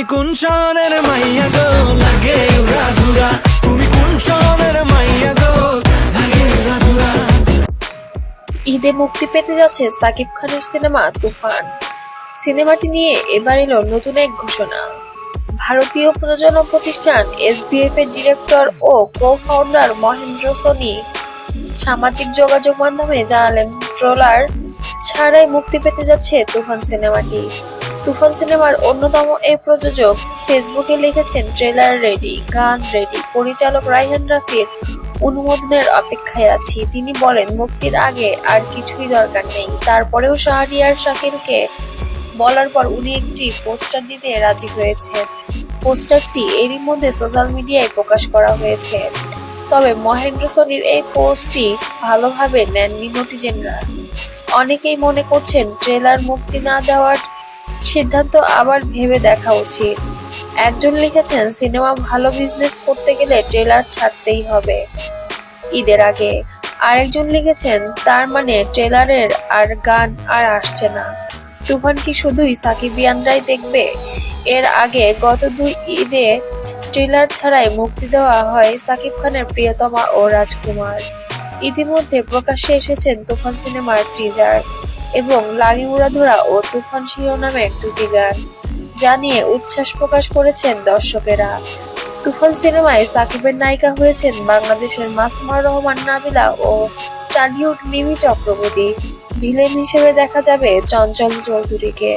তুমি কোন শহরের মাইয়া গো লাগে উড়াধুরা, তুমি কোন শহরের মাইয়া গো লাগে উড়াধুরা। ঈদে মুক্তি পেতে যাচ্ছে সাকিব খানের সিনেমা তুফান। সিনেমাটি নিয়ে এবার এলো নতুন এক ঘোষণা। ভারতীয় প্রযোজনা প্রতিষ্ঠান এসবিএফ এর ডিরেক্টর ও কো-ফাউন্ডার মহেন্দ্র সোনি সামাজিক যোগাযোগ মাধ্যমে জানালেন, ট্রেলার ছাড়াই মুক্তি পেতে যাচ্ছে তুফান সিনেমাটি। তুফান সিনেমার অন্যতম এই প্রযোজক ফেসবুকে লিখেছেন, ট্রেলার রেডি, গান রেডি, পরিচালক রায়হান রাফির অনুমোদনের অপেক্ষায় আছি। তিনি বলেন, মুক্তির আগে আর কিছুই দরকার নেই। তারপরেও শাহরিয়ার শাকিলকে বলার পর উনি একটি পোস্টার দিতে রাজি হয়েছেন। পোস্টারটি এরই মধ্যে সোশ্যাল মিডিয়ায় প্রকাশ করা হয়েছে। তবে মহেন্দ্র সোনির এই পোস্টটি ভালোভাবে নেননি নেটিজেনরা। অনেকেই মনে করছেন, ট্রেলার মুক্তি না দেওয়ার সিদ্ধান্ত আবার ভেবে দেখা উচিত। একজন লিখেছেন, সিনেমা ভালো বিজনেস করতে গেলে ট্রেলার ছাড়তেই হবে ঈদের আগে। আরেকজন লিখেছেন, তার মানে ট্রেলারের আর গান আর আসছে না। তুফান কি শুধুই সাকিবিয়ানরাই দেখবে? এর আগে গত 2 ঈদে ট্রেলার ছাড়াই মুক্তি দেওয়া হয় সাকিব খানের প্রিয়তমা ও রাজকুমার। ইতিমধ্যে প্রকাশ্যে এসেছেন তুফান সিনেমার টিজার এবং লাগে উড়াধুরা ও তুফান শিরোনামের 2টি গান, যা নিয়ে উচ্ছ্বাস প্রকাশ করেছেন দর্শকেরা। তুফান সিনেমায় সাকিবের নায়িকা হয়েছেন বাংলাদেশের মাসুমা রহমান নাবিলা ও টলিউড মিমি চক্রবর্তী। ভিলেন হিসেবে দেখা যাবে চঞ্চল চৌধুরীকে।